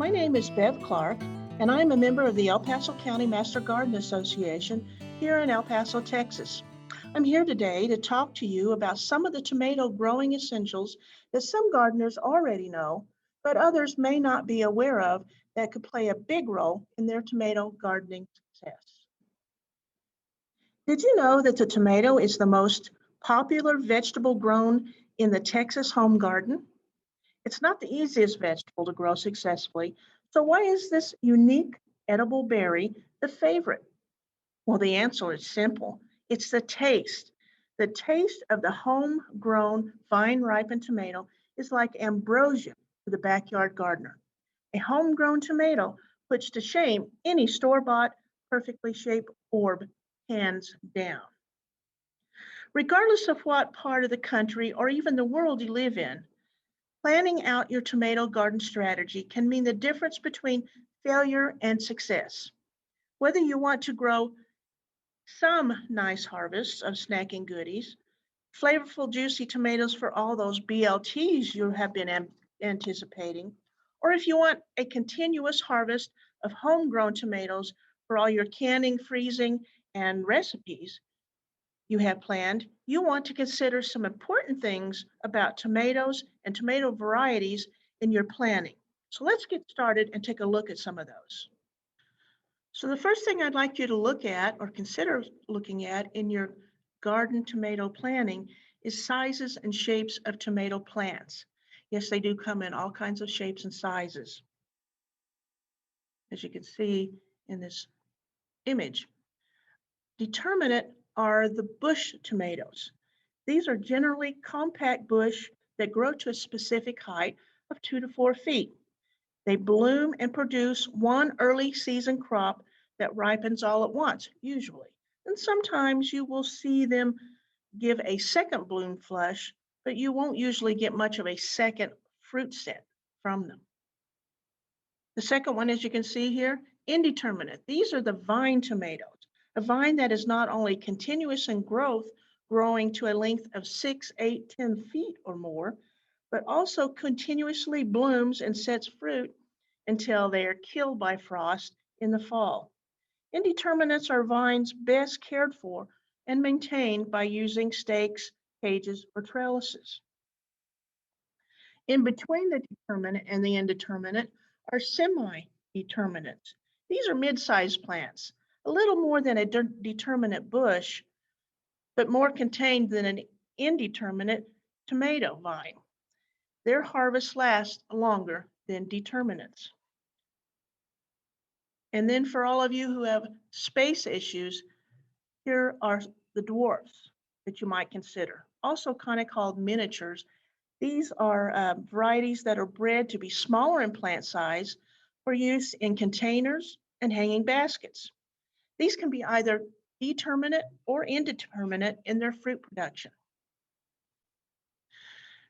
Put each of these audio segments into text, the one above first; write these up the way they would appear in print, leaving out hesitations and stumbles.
My name is Bev Clark, and I'm a member of the El Paso County Master Gardeners Association here in El Paso, Texas. I'm here today to talk to you about some of the tomato growing essentials that some gardeners already know, but others may not be aware of that could play a big role in their tomato gardening success. Did you know that the tomato is the most popular vegetable grown in the Texas home garden? It's not the easiest vegetable to grow successfully, so why is this unique edible berry the favorite? Well, the answer is simple. It's the taste. The taste of the homegrown, vine ripened tomato is like ambrosia to the backyard gardener. A homegrown tomato puts to shame any store bought, perfectly shaped orb, hands down. Regardless of what part of the country or even the world you live in, planning out your tomato garden strategy can mean the difference between failure and success. Whether you want to grow some nice harvests of snacking goodies, flavorful, juicy tomatoes for all those BLTs you have been anticipating, or if you want a continuous harvest of homegrown tomatoes for all your canning, freezing, and recipes you have planned, you want to consider some important things about tomatoes and tomato varieties in your planning. So let's get started and take a look at some of those. So the first thing I'd like you to look at or consider looking at in your garden tomato planning is sizes and shapes of tomato plants. Yes, they do come in all kinds of shapes and sizes, as you can see in this image. Determinate are the bush tomatoes. These are generally compact bush that grow to a specific height of 2 to 4 feet. They bloom and produce one early season crop that ripens all at once, usually. And sometimes you will see them give a second bloom flush, but you won't usually get much of a second fruit set from them. The second one, as you can see here, indeterminate. These are the vine tomatoes, a vine that is not only continuous in growth, growing to a length of 6, 8, 10 feet or more, but also continuously blooms and sets fruit until they are killed by frost in the fall. Indeterminates are vines best cared for and maintained by using stakes, cages, or trellises. In between the determinate and the indeterminate are semi-determinates. These are mid-sized plants, a little more than a determinate bush, but more contained than an indeterminate tomato vine. Their harvest lasts longer than determinates. And then for all of you who have space issues, here are the dwarfs that you might consider, also kind of called miniatures. These are varieties that are bred to be smaller in plant size for use in containers and hanging baskets. These can be either determinate or indeterminate in their fruit production.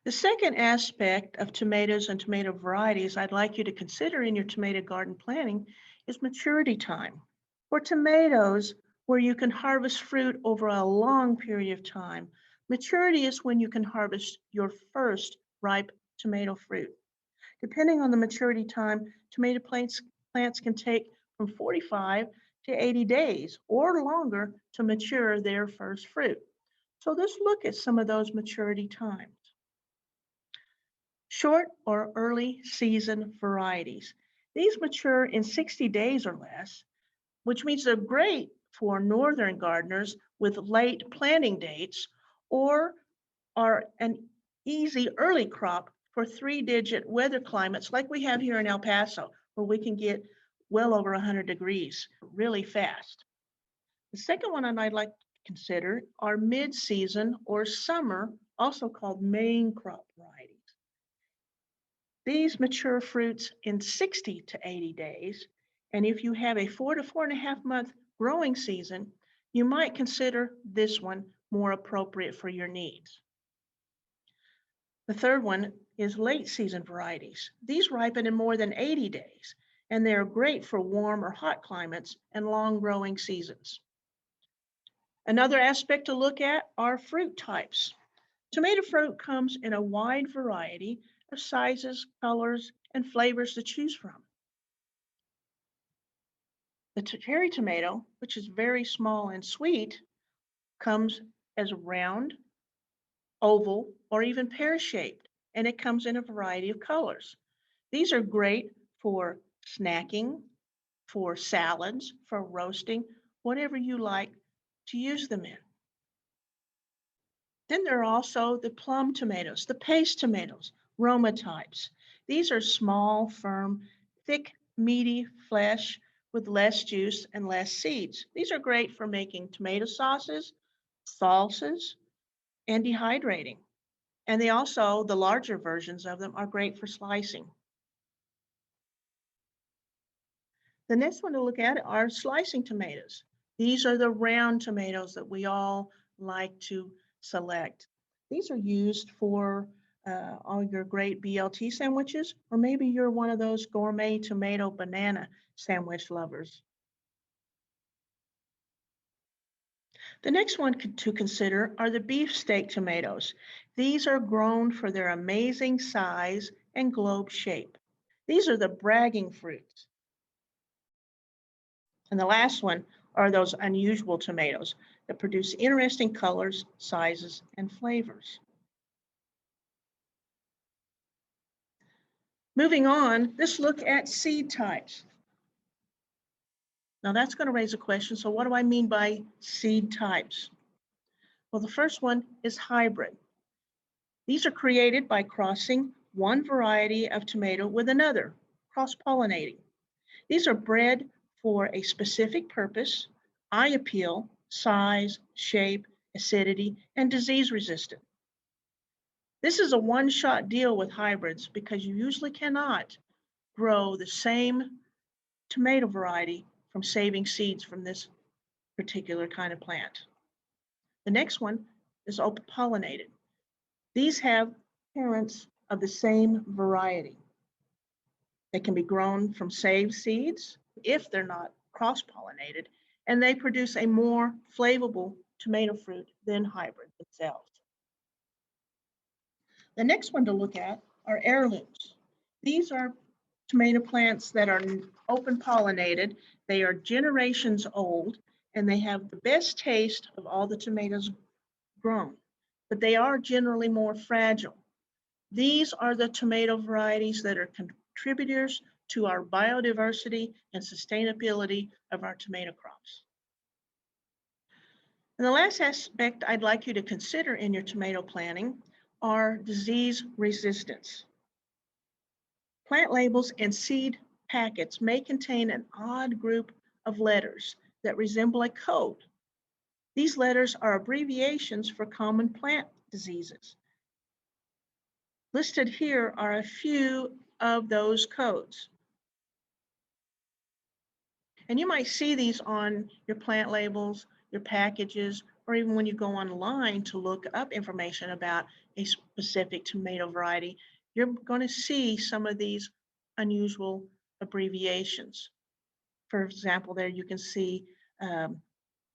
The second aspect of tomatoes and tomato varieties I'd like you to consider in your tomato garden planning is maturity time. For tomatoes, where you can harvest fruit over a long period of time, maturity is when you can harvest your first ripe tomato fruit. Depending on the maturity time, tomato plants can take from 45 to 80 days or longer to mature their first fruit. So let's look at some of those maturity times. Short or early season varieties. These mature in 60 days or less, which means they're great for northern gardeners with late planting dates or are an easy early crop for 3-digit weather climates like we have here in El Paso, where we can get well over 100 degrees really fast. The second one I'd like to consider are mid-season or summer, also called main crop varieties. These mature fruits in 60 to 80 days, and if you have a 4 to 4.5 month growing season, you might consider this one more appropriate for your needs. The third one is late season varieties. These ripen in more than 80 days, and they are great for warm or hot climates and long growing seasons. Another aspect to look at are fruit types. Tomato fruit comes in a wide variety of sizes, colors, and flavors to choose from. The cherry tomato, which is very small and sweet, comes as round, oval, or even pear-shaped, and it comes in a variety of colors. These are great for snacking, for salads, for roasting, whatever you like to use them in. Then there are also the plum tomatoes, the paste tomatoes, Roma types. These are small, firm, thick, meaty flesh with less juice and less seeds. These are great for making tomato sauces, salsas, and dehydrating. And they also, the larger versions of them, are great for slicing. The next one to look at are slicing tomatoes. These are the round tomatoes that we all like to select. These are used for all your great BLT sandwiches, or maybe you're one of those gourmet tomato banana sandwich lovers. The next one to consider are the beefsteak tomatoes. These are grown for their amazing size and globe shape. These are the bragging fruits. And the last one are those unusual tomatoes that produce interesting colors, sizes, and flavors. Moving on, let's look at seed types. Now that's going to raise a question. So what do I mean by seed types? Well, the first one is hybrid. These are created by crossing one variety of tomato with another, cross-pollinating. These are bred for a specific purpose, eye appeal, size, shape, acidity, and disease resistant. This is a one-shot deal with hybrids because you usually cannot grow the same tomato variety from saving seeds from this particular kind of plant. The next one is open pollinated. These have parents of the same variety. They can be grown from saved seeds if they're not cross-pollinated, and they produce a more flavorful tomato fruit than hybrid themselves. The next one to look at are heirlooms. These are tomato plants that are open pollinated. They are generations old and they have the best taste of all the tomatoes grown, but they are generally more fragile. These are the tomato varieties that are contributors to our biodiversity and sustainability of our tomato crops. And the last aspect I'd like you to consider in your tomato planting are disease resistance. Plant labels and seed packets may contain an odd group of letters that resemble a code. These letters are abbreviations for common plant diseases. Listed here are a few of those codes. And you might see these on your plant labels, your packages, or even when you go online to look up information about a specific tomato variety, you're going to see some of these unusual abbreviations. For example, there you can see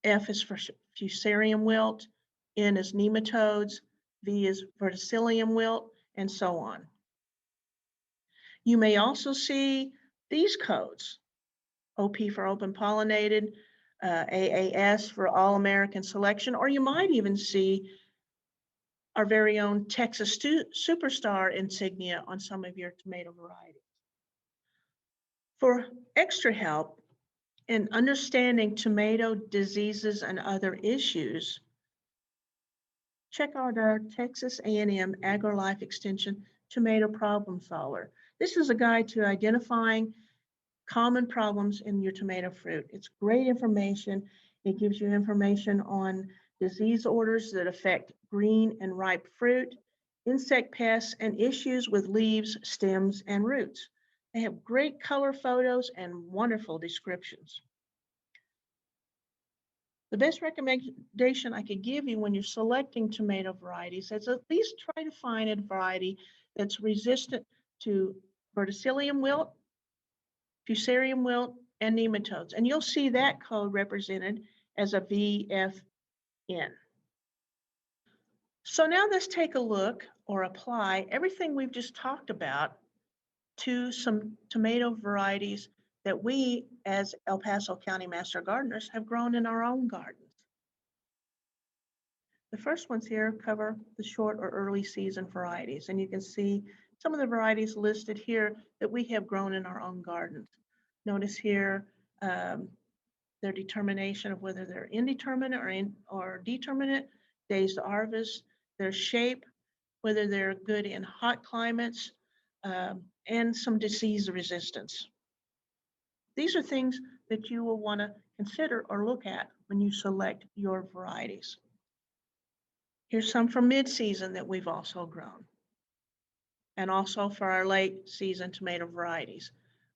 F is for fusarium wilt, N is nematodes, V is verticillium wilt, and so on. You may also see these codes, OP for open pollinated, AAS for All American Selection, or you might even see our very own Texas Superstar insignia on some of your tomato varieties. For extra help in understanding tomato diseases and other issues, check out our Texas A&M AgriLife Extension Tomato Problem Solver. This is a guide to identifying common problems in your tomato fruit. It's great information. It gives you information on disease orders that affect green and ripe fruit, insect pests, and issues with leaves, stems, and roots. They have great color photos and wonderful descriptions. The best recommendation I could give you when you're selecting tomato varieties is at least try to find a variety that's resistant to verticillium wilt, fusarium wilt, and nematodes. And you'll see that code represented as a VFN. So now let's take a look or apply everything we've just talked about to some tomato varieties that we, as El Paso County Master Gardeners, have grown in our own gardens. The first ones here cover the short or early season varieties, and you can see some of the varieties listed here that we have grown in our own gardens. Notice here their determination of whether they're indeterminate or determinate, days to harvest, their shape, whether they're good in hot climates, and some disease resistance. These are things that you will want to consider or look at when you select your varieties. Here's some from mid-season that we've also grown, and also for our late season tomato varieties.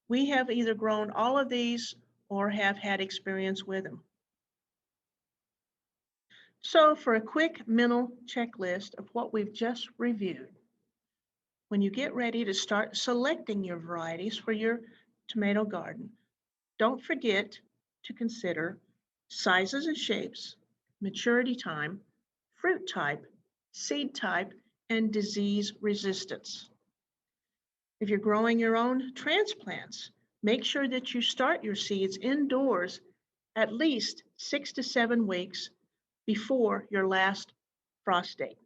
We have either grown all of these or have had experience with them. So for a quick mental checklist of what we've just reviewed, when you get ready to start selecting your varieties for your tomato garden, don't forget to consider sizes and shapes, maturity time, fruit type, seed type, and disease resistance. If you're growing your own transplants, make sure that you start your seeds indoors at least 6 to 7 weeks before your last frost date.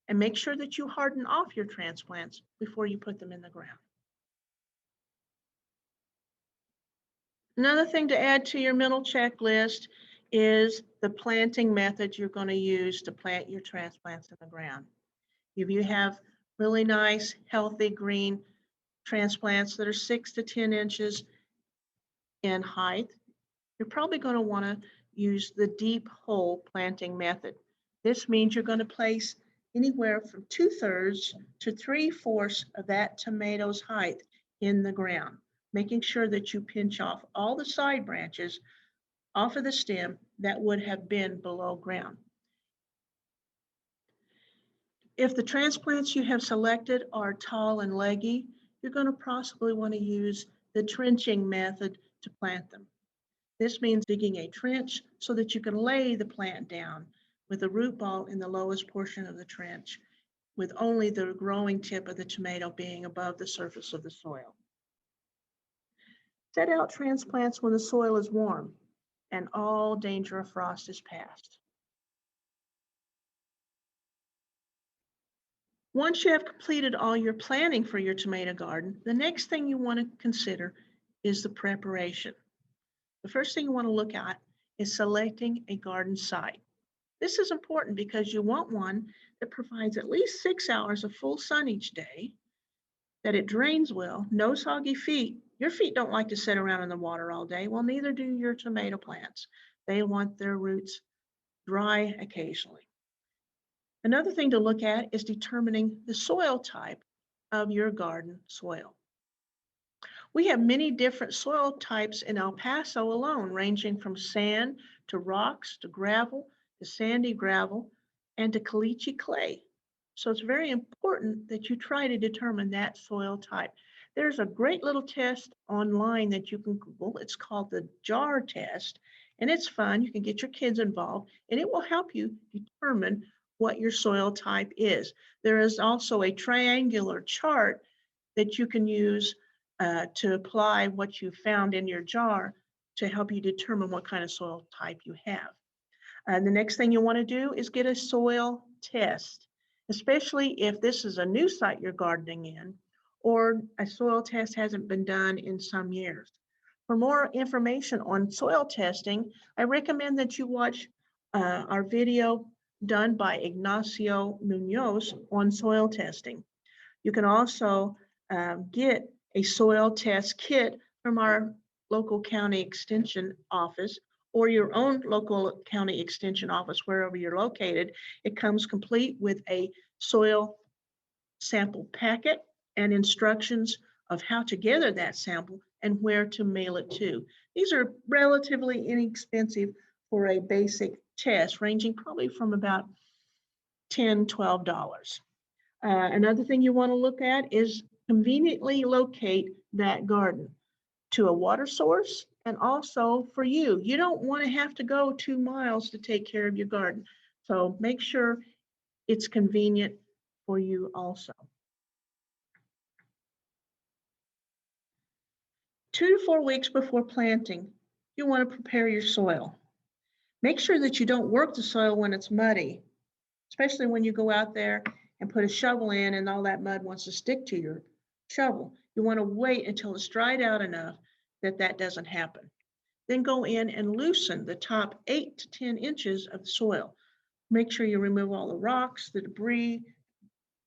And make sure that you harden off your transplants before you put them in the ground. Another thing to add to your mental checklist is the planting method you're going to use to plant your transplants in the ground. If you have really nice, healthy green transplants that are 6 to 10 inches in height, you're probably going to want to use the deep hole planting method. This means you're going to place anywhere from 2/3 to 3/4 of that tomato's height in the ground, making sure that you pinch off all the side branches off of the stem that would have been below ground. If the transplants you have selected are tall and leggy, you're going to possibly want to use the trenching method to plant them. This means digging a trench so that you can lay the plant down with the root ball in the lowest portion of the trench, with only the growing tip of the tomato being above the surface of the soil. Set out transplants when the soil is warm and all danger of frost is past. Once you have completed all your planning for your tomato garden, the next thing you want to consider is the preparation. The first thing you want to look at is selecting a garden site. This is important because you want one that provides at least 6 hours of full sun each day, that it drains well, no soggy feet. Your feet don't like to sit around in the water all day. Well, neither do your tomato plants. They want their roots dry occasionally. Another thing to look at is determining the soil type of your garden soil. We have many different soil types in El Paso alone, ranging from sand to rocks to gravel to sandy gravel and to caliche clay. So it's very important that you try to determine that soil type. There's a great little test online that you can Google. It's called the jar test, and it's fun. You can get your kids involved, and it will help you determine what your soil type is. There is also a triangular chart that you can use to apply what you found in your jar to help you determine what kind of soil type you have. The next thing you want to do is get a soil test, especially if this is a new site you're gardening in or a soil test hasn't been done in some years. For more information on soil testing, I recommend that you watch our video done by Ignacio Munoz on soil testing. You can also get a soil test kit from our local county extension office or your own local county extension office, wherever you're located. It comes complete with a soil sample packet and instructions of how to gather that sample and where to mail it to. These are relatively inexpensive for a basic test, ranging probably from about $10, $12. Another thing you want to look at is conveniently locate that garden to a water source, and also for you. You don't want to have to go 2 miles to take care of your garden. So make sure it's convenient for you also. 2 to 4 weeks before planting, you want to prepare your soil. Make sure that you don't work the soil when it's muddy, especially when you go out there and put a shovel in and all that mud wants to stick to your shovel. You want to wait until it's dried out enough that that doesn't happen. Then go in and loosen the top 8 to 10 inches of the soil. Make sure you remove all the rocks, the debris,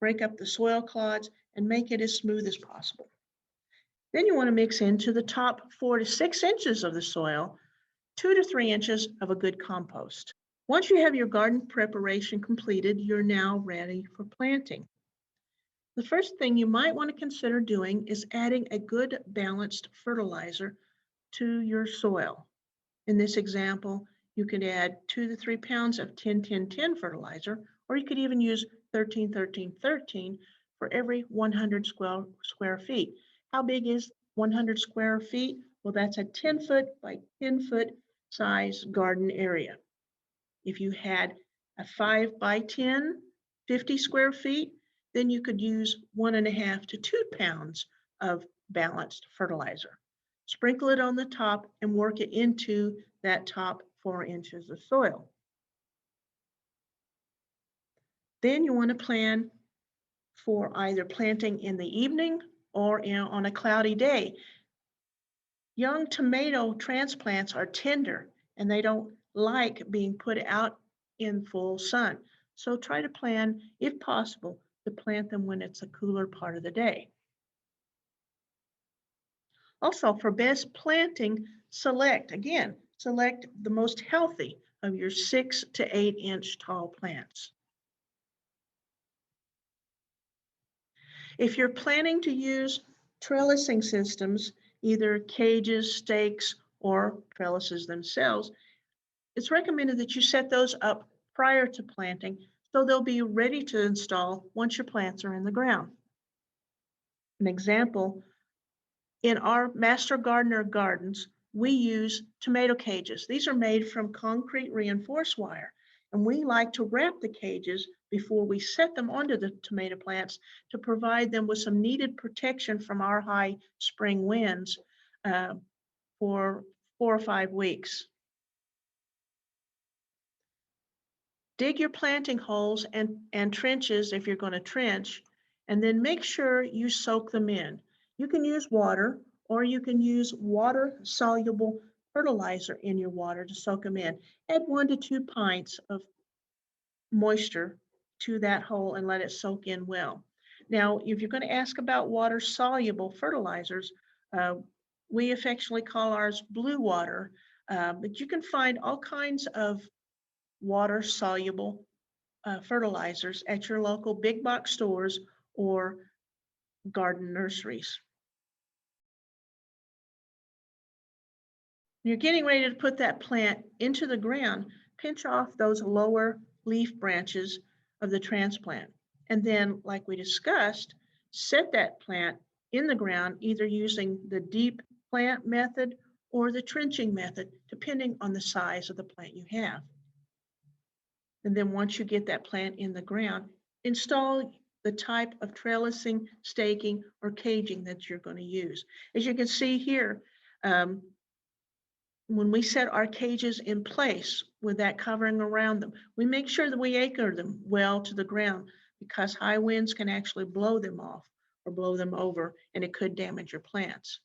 break up the soil clods, and make it as smooth as possible. Then you want to mix into the top 4 to 6 inches of the soil 2 to 3 inches of a good compost. Once you have your garden preparation completed, you're now ready for planting. The first thing you might want to consider doing is adding a good balanced fertilizer to your soil. In this example, you could add 2 to 3 pounds of 10-10-10 fertilizer, or you could even use 13-13-13 for every 100 square feet. How big is 100 square feet? Well, that's a 10-foot by 10-foot size garden area. If you had a 5 by 10, 50 square feet, then you could use 1.5 to 2 pounds of balanced fertilizer. Sprinkle it on the top and work it into that top 4 inches of soil. Then you want to plan for either planting in the evening or on a cloudy day. Young tomato transplants are tender and they don't like being put out in full sun. So try to plan, if possible, to plant them when it's a cooler part of the day. Also, for best planting, select the most healthy of your 6 to 8 inch tall plants. If you're planning to use trellising systems, either cages, stakes, or trellises themselves, it's recommended that you set those up prior to planting so they'll be ready to install once your plants are in the ground. An example, in our Master Gardener gardens, we use tomato cages. These are made from concrete reinforced wire, and we like to wrap the cages before we set them onto the tomato plants to provide them with some needed protection from our high spring winds for 4 or 5 weeks. Dig your planting holes and trenches if you're going to trench, and then make sure you soak them in. You can use water, or you can use water-soluble fertilizer in your water to soak them in. Add 1 to 2 pints of moisture to that hole and let it soak in well. Now, if you're going to ask about water-soluble fertilizers, we affectionately call ours blue water, but you can find all kinds of water-soluble fertilizers at your local big box stores or garden nurseries. When you're getting ready to put that plant into the ground, pinch off those lower leaf branches of the transplant. And then, like we discussed, set that plant in the ground either using the deep plant method or the trenching method, depending on the size of the plant you have. And then once you get that plant in the ground, install the type of trellising, staking, or caging that you're going to use. As you can see here, when we set our cages in place with that covering around them, we make sure that we anchor them well to the ground because high winds can actually blow them off or blow them over, and it could damage your plants.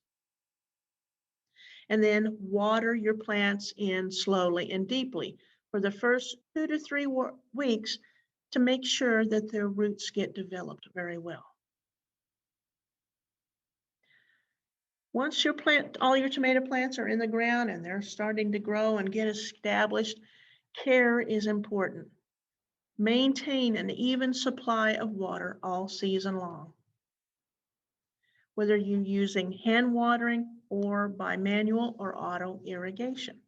And then water your plants in slowly and deeply for the first 2 to 3 weeks to make sure that their roots get developed very well. Once all your tomato plants are in the ground and they're starting to grow and get established, care is important. Maintain an even supply of water all season long. Whether you're using hand watering or by manual or auto irrigation.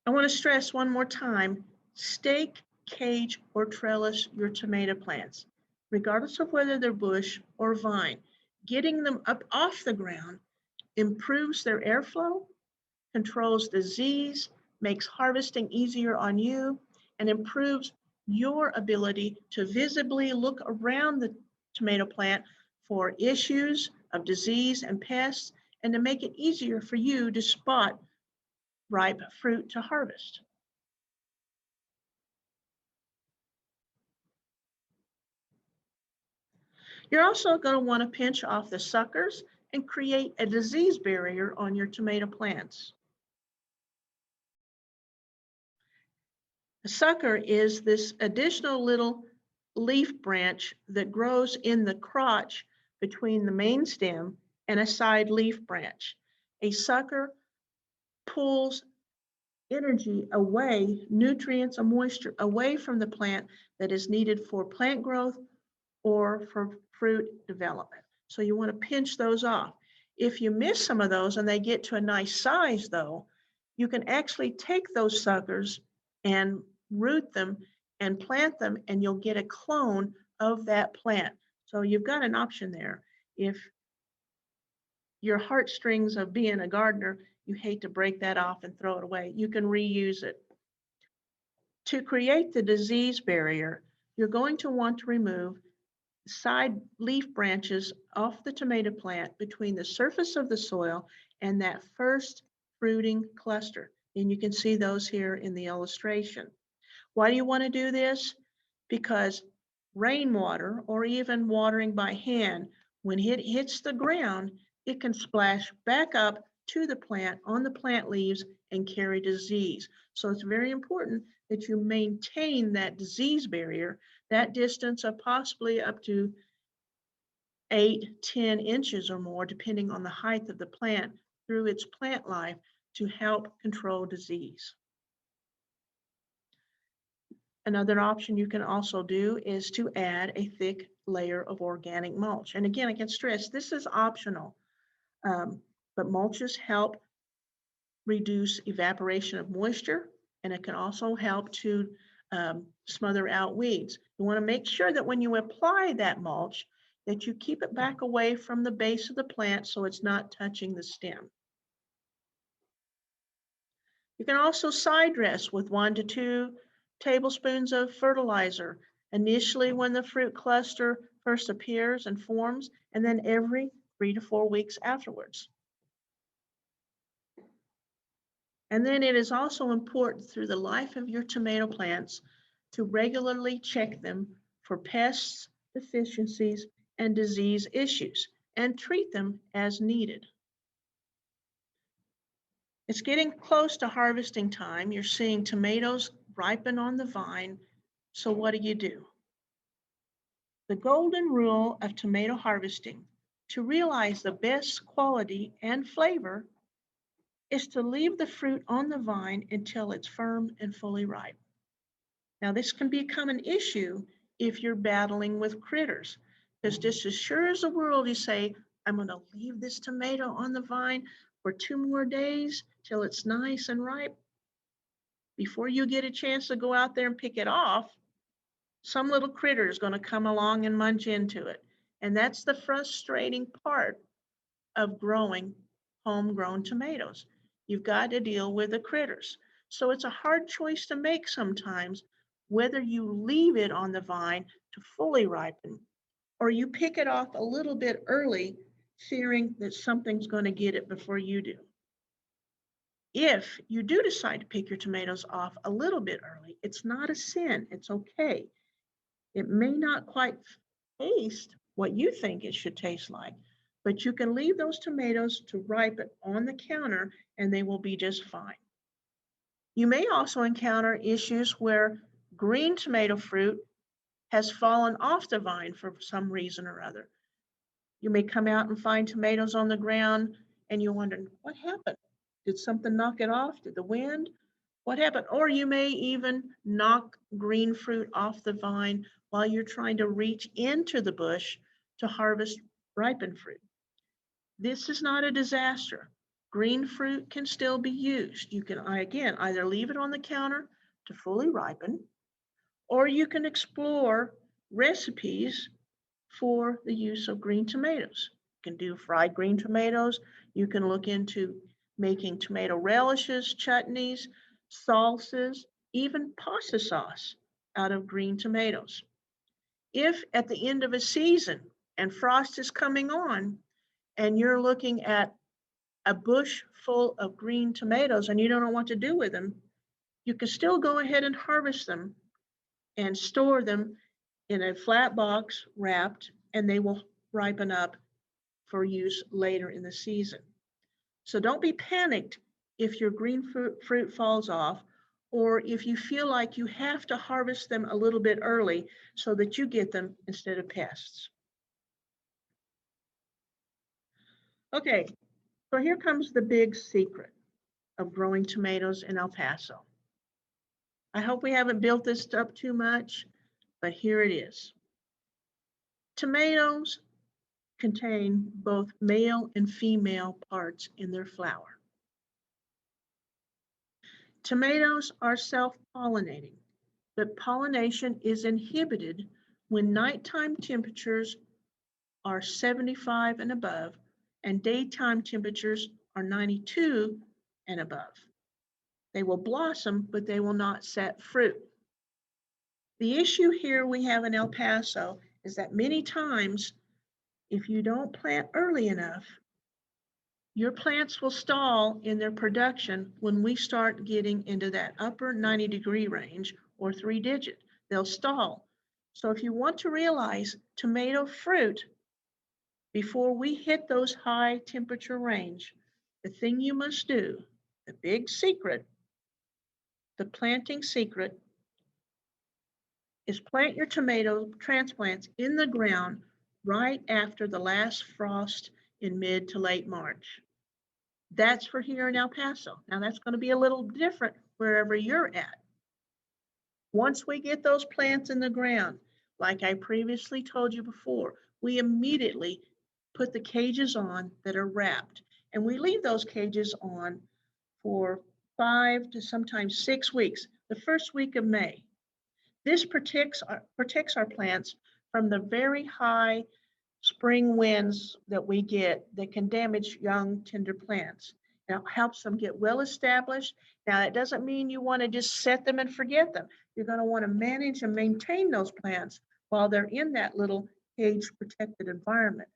I want to stress one more time, stake, cage, or trellis your tomato plants, regardless of whether they're bush or vine. Getting them up off the ground improves their airflow, controls disease, makes harvesting easier on you, and improves your ability to visibly look around the tomato plant for issues of disease and pests and to make it easier for you to spot ripe fruit to harvest. You're also going to want to pinch off the suckers and create a disease barrier on your tomato plants. A sucker is this additional little leaf branch that grows in the crotch between the main stem and a side leaf branch. A sucker pulls energy away, nutrients or moisture away from the plant that is needed for plant growth or for fruit development. So you want to pinch those off. If you miss some of those and they get to a nice size though, you can actually take those suckers and root them and plant them and you'll get a clone of that plant. So you've got an option there. If your heartstrings of being a gardener, you hate to break that off and throw it away, you can reuse it. To create the disease barrier, you're going to want to remove side leaf branches off the tomato plant between the surface of the soil and that first fruiting cluster. And you can see those here in the illustration. Why do you want to do this? Because rainwater or even watering by hand, when it hits the ground, it can splash back up to the plant on the plant leaves and carry disease. So it's very important that you maintain that disease barrier, that distance of possibly up to 8-10 inches or more, depending on the height of the plant through its plant life to help control disease. Another option you can also do is to add a thick layer of organic mulch. And again, I can stress this is optional, but mulches help reduce evaporation of moisture, and it can also help to smother out weeds. You want to make sure that when you apply that mulch, that you keep it back away from the base of the plant so it's not touching the stem. You can also side dress with 1 to 2 tablespoons of fertilizer, initially when the fruit cluster first appears and forms, and then every 3 to 4 weeks afterwards. And then it is also important through the life of your tomato plants to regularly check them for pests, deficiencies, and disease issues, and treat them as needed. It's getting close to harvesting time. You're seeing tomatoes ripen on the vine. So what do? The golden rule of tomato harvesting, to realize the best quality and flavor, is to leave the fruit on the vine until it's firm and fully ripe. Now, this can become an issue if you're battling with critters, because just as sure as the world you say, I'm going to leave this tomato on the vine for 2 more days till it's nice and ripe. Before you get a chance to go out there and pick it off, some little critter is going to come along and munch into it. And that's the frustrating part of growing homegrown tomatoes. You've got to deal with the critters. So it's a hard choice to make sometimes, whether you leave it on the vine to fully ripen or you pick it off a little bit early, fearing that something's going to get it before you do. If you do decide to pick your tomatoes off a little bit early, it's not a sin. It's okay. It may not quite taste what you think it should taste like, but you can leave those tomatoes to ripen on the counter and they will be just fine. You may also encounter issues where green tomato fruit has fallen off the vine for some reason or other. You may come out and find tomatoes on the ground and you're wondering, what happened? Did something knock it off? Did the wind? What happened? Or you may even knock green fruit off the vine while you're trying to reach into the bush to harvest ripened fruit. This is not a disaster. Green fruit can still be used. You can, again, either leave it on the counter to fully ripen, or you can explore recipes for the use of green tomatoes. You can do fried green tomatoes. You can look into making tomato relishes, chutneys, salsas, even pasta sauce out of green tomatoes. If at the end of a season and frost is coming on, and you're looking at a bush full of green tomatoes and you don't know what to do with them, you can still go ahead and harvest them and store them in a flat box wrapped, and they will ripen up for use later in the season. So don't be panicked if your green fruit falls off, or if you feel like you have to harvest them a little bit early so that you get them instead of pests. Okay, so here comes the big secret of growing tomatoes in El Paso. I hope we haven't built this up too much, but here it is. Tomatoes contain both male and female parts in their flower. Tomatoes are self-pollinating, but pollination is inhibited when nighttime temperatures are 75 and above and daytime temperatures are 92 and above. They will blossom, but they will not set fruit. The issue here we have in El Paso is that many times, if you don't plant early enough, your plants will stall in their production when we start getting into that upper 90-degree range or 3-digit. They'll stall. So if you want to realize tomato fruit before we hit those high temperature range, the thing you must do, the big secret, the planting secret, is plant your tomato transplants in the ground right after the last frost in mid to late March. That's for here in El Paso. Now that's going to be a little different wherever you're at. Once we get those plants in the ground, like I previously told you before, we immediately put the cages on that are wrapped, and we leave those cages on for 5 to sometimes 6 weeks, the first week of May. This protects our plants from the very high spring winds that we get that can damage young, tender plants. Now, it helps them get well established. Now, it doesn't mean you want to just set them and forget them. You're going to want to manage and maintain those plants while they're in that little cage-protected environment.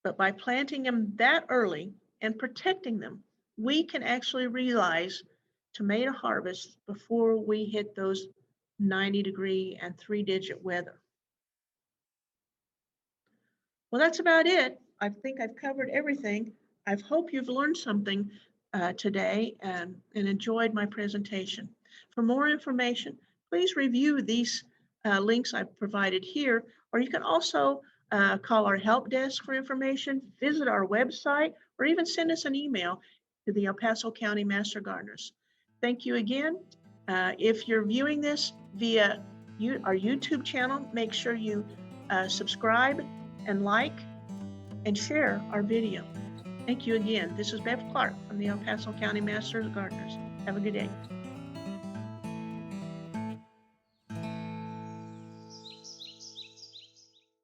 But by planting them that early and protecting them, we can actually realize tomato harvest before we hit those 90-degree and 3-digit weather. Well, that's about it. I think I've covered everything. I hope you've learned something today and enjoyed my presentation. For more information, please review these links I've provided here, or you can also call our help desk for information, visit our website, or even send us an email to the El Paso County Master Gardeners. Thank you again. If you're viewing this via our YouTube channel, make sure you subscribe and like and share our video. Thank you again. This is Bev Clark from the El Paso County Master Gardeners. Have a good day.